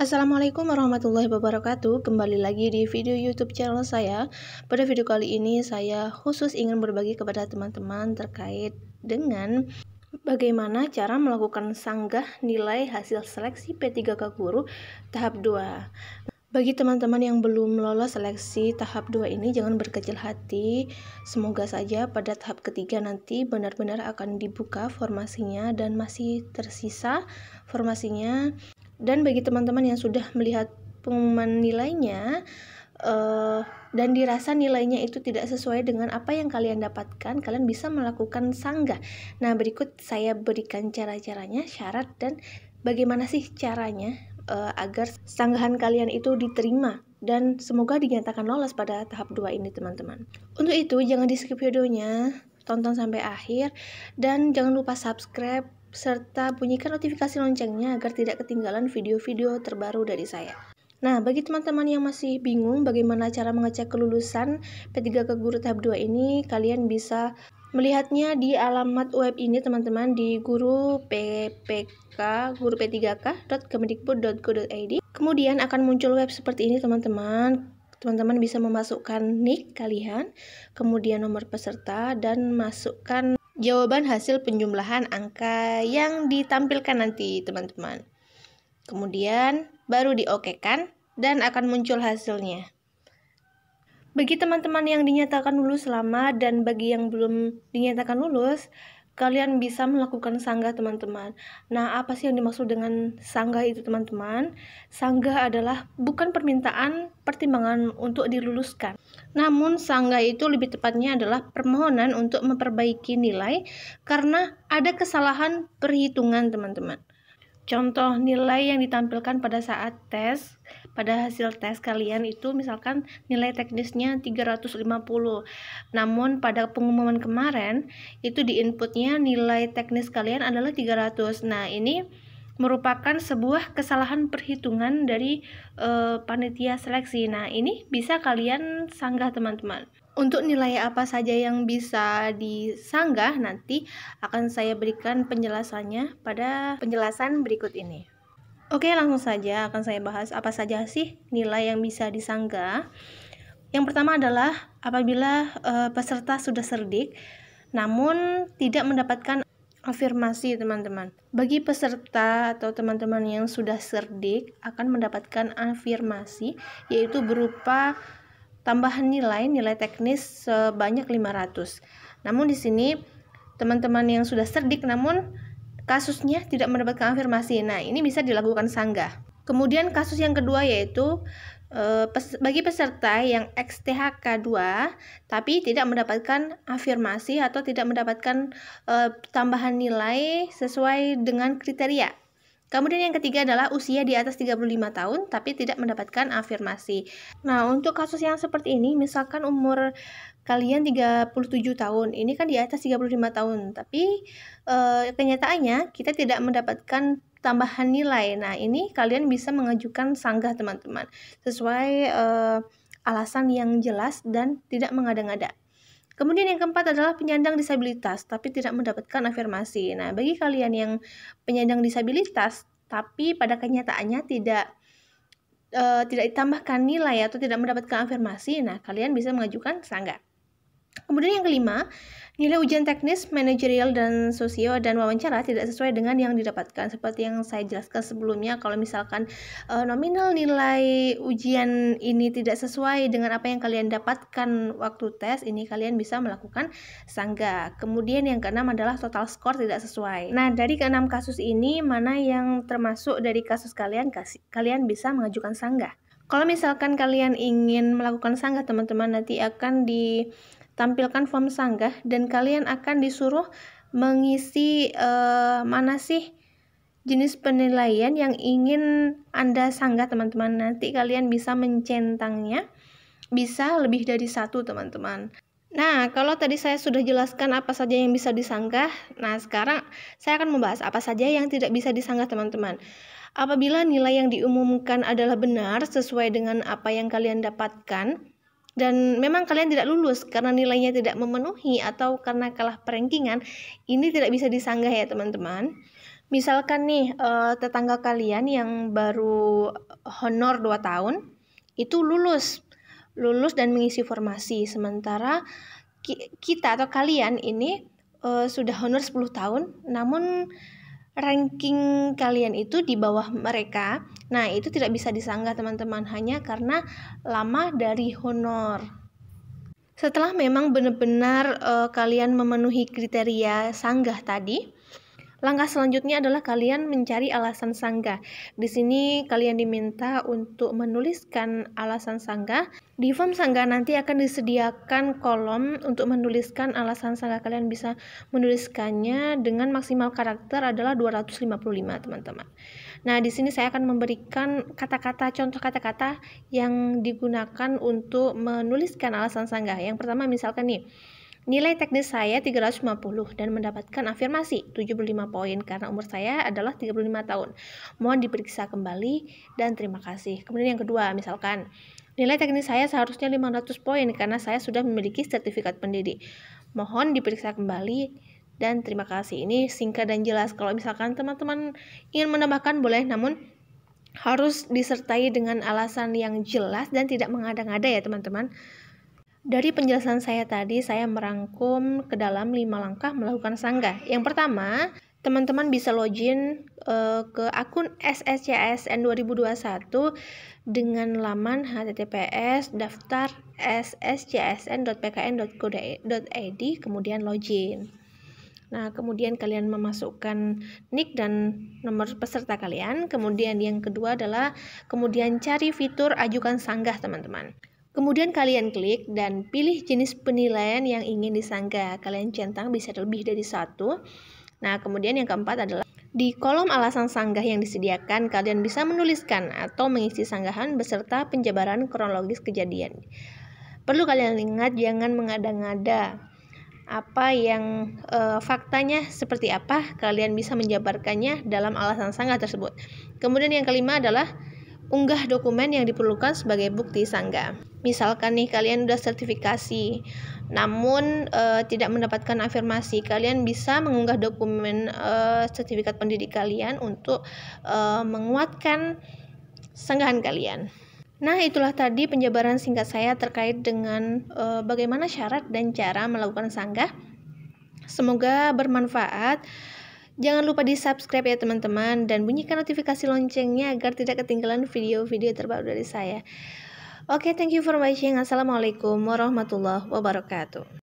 Assalamualaikum warahmatullahi wabarakatuh. Kembali lagi di video YouTube channel saya. Pada video kali ini saya khusus ingin berbagi kepada teman-teman terkait dengan bagaimana cara melakukan sanggah nilai hasil seleksi P3K Guru tahap 2. Bagi teman-teman yang belum lolos seleksi tahap 2 ini, jangan berkecil hati. Semoga saja pada tahap ketiga nanti benar-benar akan dibuka formasinya dan masih tersisa formasinya. Dan bagi teman-teman yang sudah melihat pengumuman nilainya dan dirasa nilainya itu tidak sesuai dengan apa yang kalian dapatkan, kalian bisa melakukan sanggah. Nah, berikut saya berikan cara-caranya, syarat, dan bagaimana sih caranya agar sanggahan kalian itu diterima dan semoga dinyatakan lolos pada tahap 2 ini, teman-teman. Untuk itu, jangan di-skip videonya, tonton sampai akhir, dan jangan lupa subscribe serta bunyikan notifikasi loncengnya agar tidak ketinggalan video-video terbaru dari saya. Nah, bagi teman-teman yang masih bingung bagaimana cara mengecek kelulusan P3K Guru tahap 2 ini, kalian bisa melihatnya di alamat web ini, teman-teman, di guru p3k.kemendikbud.go.id. Kemudian akan muncul web seperti ini, teman-teman. Teman-teman bisa memasukkan NIK kalian, kemudian nomor peserta, dan masukkan jawaban hasil penjumlahan angka yang ditampilkan nanti, teman-teman. Kemudian baru di-OK-kan dan akan muncul hasilnya. Bagi teman-teman yang dinyatakan lulus selamat dan bagi yang belum dinyatakan lulus, kalian bisa melakukan sanggah, teman-teman. Nah, apa sih yang dimaksud dengan sanggah itu, teman-teman? Sanggah adalah bukan permintaan pertimbangan untuk diluluskan. Namun, sanggah itu lebih tepatnya adalah permohonan untuk memperbaiki nilai karena ada kesalahan perhitungan, teman-teman. Contoh nilai yang ditampilkan pada saat tes, pada hasil tes kalian itu misalkan nilai teknisnya 350. Namun pada pengumuman kemarin itu di inputnya nilai teknis kalian adalah 300. Nah, ini merupakan sebuah kesalahan perhitungan dari panitia seleksi. Nah, ini bisa kalian sanggah, teman-teman. Untuk nilai apa saja yang bisa disanggah nanti akan saya berikan penjelasannya pada penjelasan berikut ini. Oke, langsung saja akan saya bahas apa saja sih nilai yang bisa disanggah. Yang pertama adalah apabila peserta sudah cerdik namun tidak mendapatkan afirmasi, teman-teman. Bagi peserta atau teman-teman yang sudah cerdik akan mendapatkan afirmasi, yaitu berupa tambahan nilai teknis sebanyak 500. Namun di sini teman-teman yang sudah cerdik namun kasusnya tidak mendapatkan afirmasi. Nah, ini bisa dilakukan sanggah. Kemudian kasus yang kedua yaitu bagi peserta yang XTHK 2 tapi tidak mendapatkan afirmasi atau tidak mendapatkan tambahan nilai sesuai dengan kriteria. Kemudian yang ketiga adalah usia di atas 35 tahun tapi tidak mendapatkan afirmasi. Nah, untuk kasus yang seperti ini, misalkan umur kalian 37 tahun, ini kan di atas 35 tahun, tapi kenyataannya kita tidak mendapatkan tambahan nilai. Nah, ini kalian bisa mengajukan sanggah, teman-teman, sesuai alasan yang jelas dan tidak mengada-ngada. Kemudian yang keempat adalah penyandang disabilitas tapi tidak mendapatkan afirmasi. Nah, bagi kalian yang penyandang disabilitas tapi pada kenyataannya tidak ditambahkan nilai atau tidak mendapatkan afirmasi, nah kalian bisa mengajukan sanggah. Kemudian yang kelima, nilai ujian teknis, manajerial, dan sosio dan wawancara tidak sesuai dengan yang didapatkan. Seperti yang saya jelaskan sebelumnya, kalau misalkan nominal nilai ujian ini tidak sesuai dengan apa yang kalian dapatkan waktu tes, ini kalian bisa melakukan sanggah. Kemudian yang keenam adalah total skor tidak sesuai. Nah, dari keenam kasus ini, mana yang termasuk dari kasus kalian bisa mengajukan sanggah. Kalau misalkan kalian ingin melakukan sanggah, teman-teman, nanti akan ditampilkan form sanggah dan kalian akan disuruh mengisi mana sih jenis penilaian yang ingin Anda sanggah, teman-teman. Nanti kalian bisa mencentangnya, bisa lebih dari satu, teman-teman. Nah, kalau tadi saya sudah jelaskan apa saja yang bisa disanggah, nah sekarang saya akan membahas apa saja yang tidak bisa disanggah, teman-teman. Apabila nilai yang diumumkan adalah benar sesuai dengan apa yang kalian dapatkan dan memang kalian tidak lulus karena nilainya tidak memenuhi atau karena kalah perankingan, ini tidak bisa disanggah ya, teman-teman. Misalkan nih, tetangga kalian yang baru honor 2 tahun, itu lulus dan mengisi formasi. Sementara kita atau kalian ini sudah honor 10 tahun, namun ranking kalian itu di bawah mereka. Nah, itu tidak bisa disanggah teman-teman, hanya karena lama dari honor. Setelah memang benar-benar kalian memenuhi kriteria sanggah tadi, langkah selanjutnya adalah kalian mencari alasan sanggah. Di sini kalian diminta untuk menuliskan alasan sanggah. Di form sanggah nanti akan disediakan kolom untuk menuliskan alasan sanggah. Kalian bisa menuliskannya dengan maksimal karakter adalah 255, teman-teman. Nah, di sini saya akan memberikan kata-kata, contoh kata-kata yang digunakan untuk menuliskan alasan sanggah. Yang pertama misalkan nih, nilai teknis saya 350 dan mendapatkan afirmasi 75 poin karena umur saya adalah 35 tahun. Mohon diperiksa kembali dan terima kasih. Kemudian yang kedua, misalkan nilai teknis saya seharusnya 500 poin karena saya sudah memiliki sertifikat pendidik. Mohon diperiksa kembali dan terima kasih. Ini singkat dan jelas. Kalau misalkan teman-teman ingin menambahkan boleh, namun harus disertai dengan alasan yang jelas dan tidak mengada-ngada ya teman-teman. Dari penjelasan saya tadi, saya merangkum ke dalam 5 langkah melakukan sanggah. Yang pertama, teman-teman bisa login ke akun SSCASN 2021 dengan laman https:// sscsn.pkn.go.id, kemudian login. Nah, kemudian kalian memasukkan nick dan nomor peserta kalian. Kemudian yang kedua adalah kemudian cari fitur ajukan sanggah, teman-teman. Kemudian kalian klik dan pilih jenis penilaian yang ingin disanggah. Kalian centang bisa lebih dari 1. Nah, kemudian yang keempat adalah di kolom alasan sanggah yang disediakan, kalian bisa menuliskan atau mengisi sanggahan beserta penjabaran kronologis kejadian. Perlu kalian ingat, jangan mengada-ngada. Apa yang faktanya seperti apa, kalian bisa menjabarkannya dalam alasan sanggah tersebut. Kemudian yang kelima adalah unggah dokumen yang diperlukan sebagai bukti sanggah. Misalkan nih kalian udah sertifikasi namun tidak mendapatkan afirmasi, kalian bisa mengunggah dokumen sertifikat pendidik kalian untuk menguatkan sanggahan kalian. Nah, itulah tadi penjabaran singkat saya terkait dengan bagaimana syarat dan cara melakukan sanggah. Semoga bermanfaat. Jangan lupa di subscribe ya teman-teman, dan bunyikan notifikasi loncengnya agar tidak ketinggalan video-video terbaru dari saya. Oke, thank you for watching. Assalamualaikum warahmatullahi wabarakatuh.